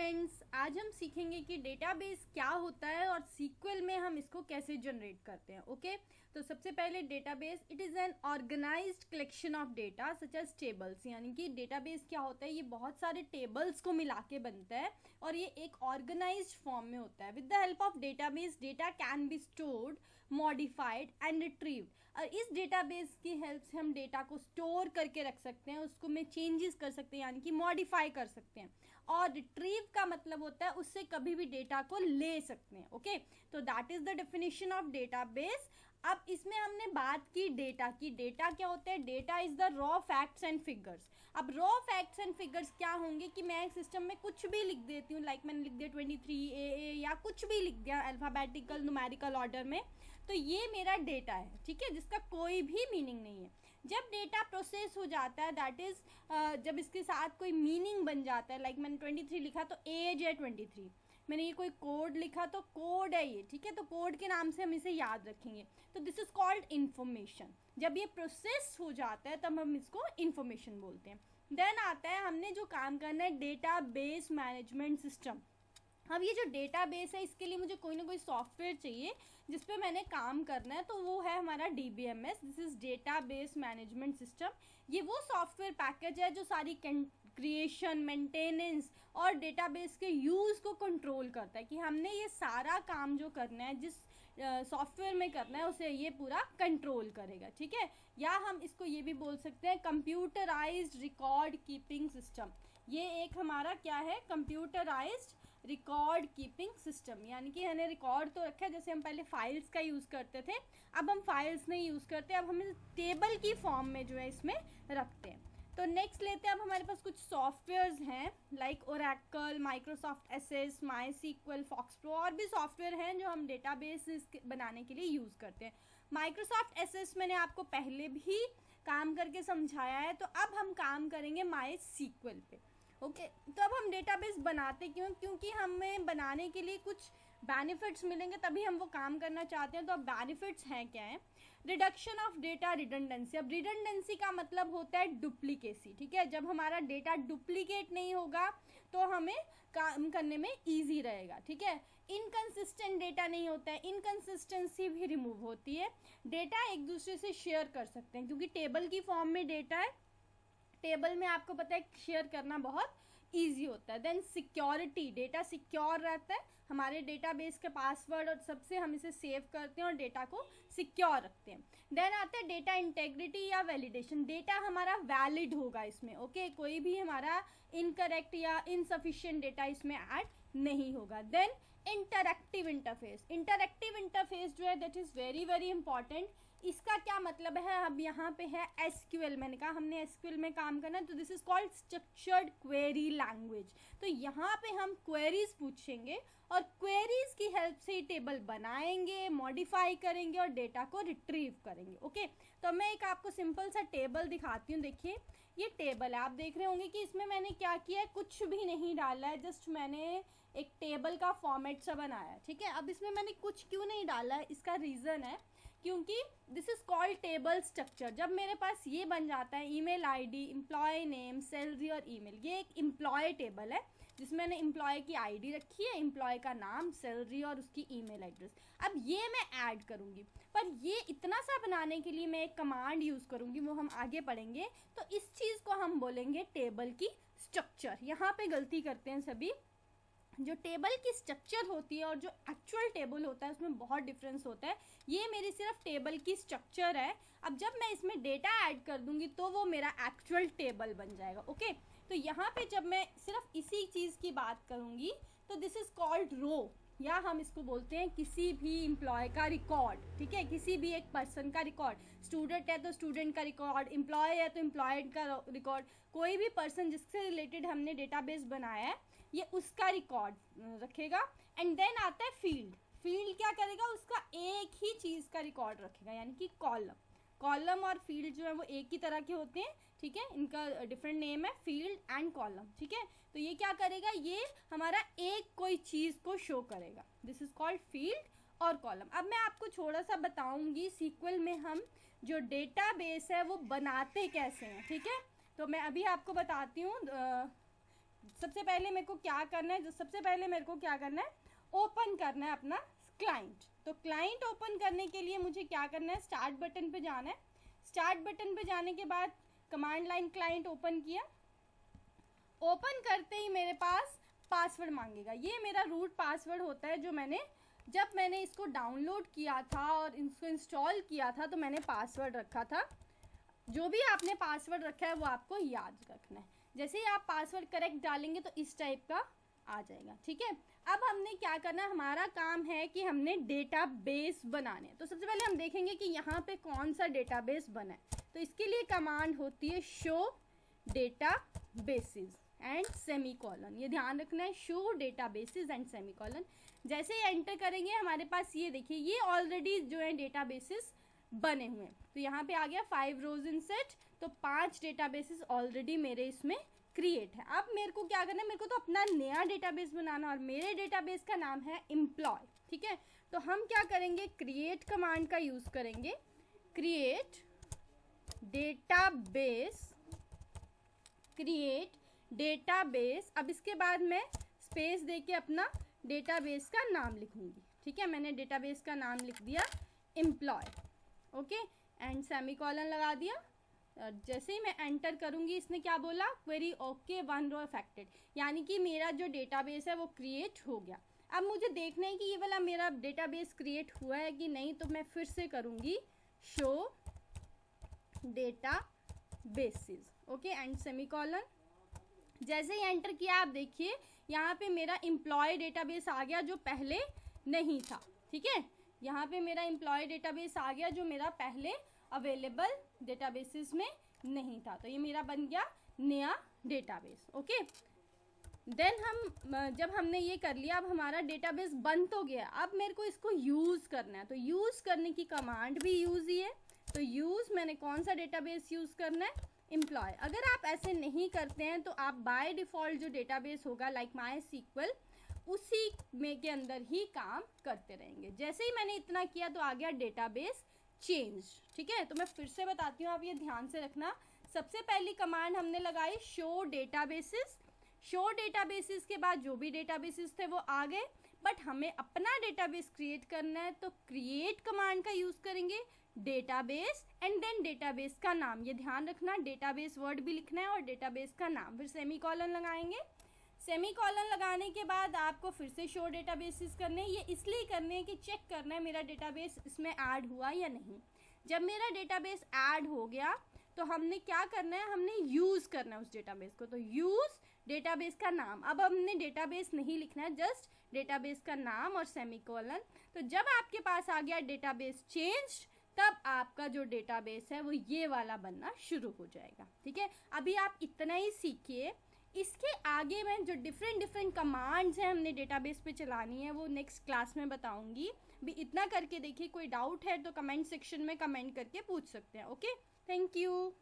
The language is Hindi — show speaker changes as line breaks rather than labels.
फ्रेंड्स, आज हम सीखेंगे कि डेटाबेस क्या होता है और सीक्वल में हम इसको कैसे जनरेट करते हैं। ओके, तो सबसे पहले database it is an organised collection of data such as tables. यानी कि डेटाबेस क्या होता है, ये बहुत सारे टेबल्स को मिला के बनता है और ये एक ऑर्गेनाइज्ड फॉर्म में होता है। With the help of database data can be stored, modified and retrieved. और इस डेटाबेस की हेल्प से हम डेटा को स्टोर करके रख सकते हैं, उसको में चेंजेस कर सकते हैं यानी कि मॉडिफाई कर सकते हैं। और रिट्रीव का मतलब होता है उससे कभी भी डेटा को ले सकते हैं। ओके, तो that is the definition of database. अब इसमें हमने बात की डेटा की। डेटा क्या होता है? Data is the raw facts and figures. अब रॉ फैक्ट्स एंड फिगर्स क्या होंगे कि मैं एक सिस्टम में कुछ भी लिख देती हूँ, लाइक मैंने लिख दिया 23 AA या कुछ भी लिख दिया अल्फाबेटिकल न्यूमेरिकल ऑर्डर में, तो ये मेरा डेटा है, ठीक है, जिसका कोई भी मीनिंग नहीं है। जब डेटा प्रोसेस हो जाता है, दैट इज जब इसके साथ कोई मीनिंग बन जाता है, लाइक मैंने 23 लिखा तो एज है 23, मैंने ये कोई कोड लिखा तो कोड है ये, ठीक है, तो कोड के नाम से हम इसे याद रखेंगे। तो दिस इज कॉल्ड इंफॉर्मेशन। जब ये प्रोसेस हो जाता है तब हम इसको इंफॉर्मेशन बोलते हैं। देन आता है हमने जो काम करना है, डेटाबेस मैनेजमेंट सिस्टम। अब ये जो डेटाबेस है इसके लिए मुझे कोई ना कोई सॉफ्टवेयर चाहिए जिस पे मैंने काम करना है, तो वो है हमारा DBMS, this is database management system. ये वो सॉफ्टवेयर पैकेज है जो सारी क्रिएशन, मेंटेनेंस और डेटाबेस के यूज़ को कंट्रोल करता है कि हमने ये सारा काम जो करना है, जिस सॉफ्टवेयर में करना है, उसे ये पूरा कंट्रोल करेगा, ठीक है। या हम इसको ये भी बोल सकते हैं कंप्यूटराइज्ड रिकॉर्ड कीपिंग सिस्टम। ये एक हमारा क्या है, कंप्यूटराइज्ड रिकॉर्ड कीपिंग सिस्टम। यानी कि हमने रिकॉर्ड तो रखा है, जैसे हम पहले फाइल्स का यूज़ करते थे, अब हम फाइल्स नहीं यूज़ करते, अब हम टेबल की फॉर्म में जो है इसमें रखते हैं। तो नेक्स्ट लेते हैं, अब हमारे पास कुछ सॉफ्टवेयर्स हैं लाइक ओरेकल, माइक्रोसॉफ्ट एसेस, माईसीक्वल, फॉक्सप्रो, और भी सॉफ्टवेयर हैं जो हम डेटाबेस बनाने के लिए यूज़ करते हैं। माइक्रोसॉफ्ट एसेस मैंने आपको पहले भी काम करके समझाया है, तो अब हम काम करेंगे माईसीक्वल पे। ओके, तो अब हम डेटाबेस बनाते क्यों? क्योंकि हमें बनाने के लिए कुछ बेनिफिट्स मिलेंगे, तभी हम वो काम करना चाहते हैं। तो अब बेनिफिट्स हैं क्या है? Reduction of data redundancy. अब रिडंडेंसी का मतलब होता है डुप्लीकेसी, ठीक है। जब हमारा डेटा डुप्लीकेट नहीं होगा तो हमें काम करने में ईजी रहेगा, ठीक है। इनकंसिस्टेंट डेटा नहीं होता है, इनकंसिस्टेंसी भी रिमूव होती है। डेटा एक दूसरे से शेयर कर सकते हैं क्योंकि टेबल की फॉर्म में डेटा है, टेबल में आपको पता है शेयर करना बहुत ईजी होता है। देन सिक्योरिटी, डेटा सिक्योर रहता है, हमारे डेटाबेस के पासवर्ड और सबसे हम इसे सेव करते हैं और डेटा को सिक्योर रखते हैं। देन आता है डेटा इंटेग्रिटी या वैलिडेशन। डेटा हमारा वैलिड होगा इसमें, ओके, कोई भी हमारा इनकरेक्ट या इनसफिशिएंट डेटा इसमें ऐड नहीं होगा। Then interactive interface. Interactive interface जो है that is very very important. इसका क्या मतलब है? अब यहाँ पे है SQL, मैंने कहा हमने SQL में काम करना है, तो this is called structured query language. तो यहाँ पे हम क्वेरीज पूछेंगे और क्वेरीज की हेल्प से ही टेबल बनाएंगे, मॉडिफाई करेंगे और डेटा को रिट्रीव करेंगे। ओके, तो मैं एक आपको सिंपल सा टेबल दिखाती हूँ। देखिए ये टेबल है, आप देख रहे होंगे कि इसमें मैंने क्या किया है, कुछ भी नहीं डाला है, जस्ट मैंने एक टेबल का फॉर्मेट सा बनाया है, ठीक है। अब इसमें मैंने कुछ क्यों नहीं डाला है, इसका रीज़न है क्योंकि this is called table structure. जब मेरे पास ये बन जाता है email ID, employee name, salary और ईमेल, ये एक एम्प्लॉय टेबल है जिसमें मैंने एम्प्लॉय की आईडी रखी है, एम्प्लॉय का नाम, सैलरी और उसकी ईमेल एड्रेस। अब ये मैं ऐड करूँगी, पर ये इतना सा बनाने के लिए मैं एक कमांड यूज़ करूँगी, वो हम आगे पढ़ेंगे। तो इस चीज़ को हम बोलेंगे टेबल की स्ट्रक्चर। यहाँ पे गलती करते हैं सभी, जो टेबल की स्ट्रक्चर होती है और जो एक्चुअल टेबल होता है उसमें बहुत डिफरेंस होता है। ये मेरी सिर्फ टेबल की स्ट्रक्चर है, अब जब मैं इसमें डेटा ऐड कर दूंगी तो वो मेरा एक्चुअल टेबल बन जाएगा। ओके, तो यहाँ पे जब मैं सिर्फ इसी चीज़ की बात करूँगी तो दिस इज़ कॉल्ड रो, या हम इसको बोलते हैं किसी भी एम्प्लॉय का रिकॉर्ड, ठीक है, किसी भी एक पर्सन का रिकॉर्ड। स्टूडेंट है तो स्टूडेंट का रिकॉर्ड, एम्प्लॉय है तो एम्प्लॉय का रिकॉर्ड, कोई भी पर्सन जिससे रिलेटेड हमने डेटाबेस बनाया है ये उसका रिकॉर्ड रखेगा। एंड देन आता है फील्ड। फील्ड क्या करेगा, उसका एक ही चीज़ का रिकॉर्ड रखेगा, यानी कि कॉलम। कॉलम और फील्ड जो है वो एक ही तरह के होते हैं, ठीक है, इनका डिफरेंट नेम है फील्ड एंड कॉलम, ठीक है। तो ये क्या करेगा, ये हमारा एक कोई चीज़ को शो करेगा, दिस इज कॉल्ड फील्ड और कॉलम। अब मैं आपको थोड़ा सा बताऊंगी सीक्वल में हम जो डेटाबेस है वो बनाते कैसे हैं, ठीक है। तो मैं अभी आपको बताती हूँ सबसे पहले मेरे को क्या करना है, सबसे पहले मेरे को क्या करना है, ओपन करना है अपना क्लाइंट। तो क्लाइंट ओपन करने के लिए मुझे क्या करना है, स्टार्ट बटन पे जाना है। स्टार्ट बटन पे जाने के बाद कमांड लाइन क्लाइंट ओपन किया। ओपन करते ही मेरे पास पासवर्ड मांगेगा। ये मेरा रूट पासवर्ड होता है, जो जब मैंने इसको डाउनलोड किया था और इसको इंस्टॉल किया था तो मैंने पासवर्ड रखा था। जो भी आपने पासवर्ड रखा है वो आपको याद रखना है। जैसे ही आप पासवर्ड करेक्ट डालेंगे तो इस टाइप का आ जाएगा, ठीक है। अब हमने क्या करना है, हमारा काम है कि हमने डेटाबेस बनाने। तो सबसे पहले हम देखेंगे कि यहाँ पे कौन सा डेटाबेस बना है। तो इसके लिए कमांड होती है शो डेटाबेसेस एंड सेमीकोलन। ये ध्यान रखना है, शो डेटाबेसेस एंड सेमीकोलन। जैसे ही एंटर करेंगे हमारे पास ये देखिए, ये ऑलरेडी जो है डेटाबेसेस बने हुए हैं। तो यहाँ पे आ गया 5 रोज इन सेट, तो 5 डेटाबेसेस ऑलरेडी मेरे इसमें क्रिएट है। अब मेरे को क्या करना है, मेरे को तो अपना नया डेटाबेस बनाना, और मेरे डेटाबेस का नाम है एम्प्लॉय, ठीक है। तो हम क्या करेंगे, क्रिएट कमांड का यूज करेंगे, क्रिएट डेटाबेस, क्रिएट डेटाबेस। अब इसके बाद मैं स्पेस देके अपना डेटाबेस का नाम लिखूंगी, ठीक है। मैंने डेटाबेस का नाम लिख दिया एम्प्लॉय, ओके, एंड सेमीकोलन लगा दिया। जैसे ही मैं एंटर करूंगी, इसने क्या बोला, क्वेरी ओके 1 रो अफेक्टेड, यानी कि मेरा जो डेटाबेस है वो क्रिएट हो गया। अब मुझे देखना है कि ये वाला मेरा डेटाबेस क्रिएट हुआ है कि नहीं, तो मैं फिर से करूंगी show databases, okay, and semicolon. जैसे ही एंटर किया आप देखिए यहाँ पे मेरा एम्प्लॉय डेटाबेस आ गया जो पहले नहीं था, ठीक है। यहाँ पे मेरा एम्प्लॉय डेटाबेस आ गया जो मेरा पहले अवेलेबल डेटाबेसेस में नहीं था। तो ये मेरा बन गया नया डेटाबेस, ओके। देन हम जब हमने ये कर लिया, अब हमारा डेटाबेस बन तो गया, अब मेरे को इसको यूज़ करना है। तो यूज़ करने की कमांड भी यूज़ ही है। तो यूज़ मैंने कौन सा डेटाबेस यूज़ करना है, एम्प्लॉय। अगर आप ऐसे नहीं करते हैं तो आप बाय डिफ़ॉल्ट जो डेटाबेस होगा लाइक MySQL, उसी में के अंदर ही काम करते रहेंगे। जैसे ही मैंने इतना किया तो आ गया डेटाबेस चेंज, ठीक है। तो मैं फिर से बताती हूँ, आप ये ध्यान से रखना। सबसे पहली कमांड हमने लगाई शो डेटाबेसेस। शो डेटाबेसेस के बाद जो भी डेटाबेसेस थे वो आ गए, बट हमें अपना डेटाबेस क्रिएट करना है, तो क्रिएट कमांड का यूज़ करेंगे, डेटाबेस एंड देन डेटाबेस का नाम। ये ध्यान रखना, डेटाबेस वर्ड भी लिखना है और डेटाबेस का नाम, फिर सेमीकोलन लगाएंगे। सेमीकोलन लगाने के बाद आपको फिर से शो डेटाबेसेस करने हैं। ये इसलिए करने हैं कि चेक करना है मेरा डेटाबेस इसमें ऐड हुआ या नहीं। जब मेरा डेटाबेस ऐड हो गया तो हमने क्या करना है, हमने यूज़ करना है उस डेटाबेस को। तो यूज़ डेटाबेस का नाम। अब हमने डेटाबेस नहीं लिखना है, जस्ट डेटाबेस का नाम और सेमीकोलन। तो जब आपके पास आ गया डेटाबेस चेंज, तब आपका जो डेटाबेस है वो ये वाला बनना शुरू हो जाएगा, ठीक है। अभी आप इतना ही सीखिए। इसके आगे मैं जो डिफरेंट कमांड्स हैं हमने डेटाबेस पे चलानी है वो नेक्स्ट क्लास में बताऊंगी। भी इतना करके देखिए, कोई डाउट है तो कमेंट सेक्शन में कमेंट करके पूछ सकते हैं, ओके। Thank you.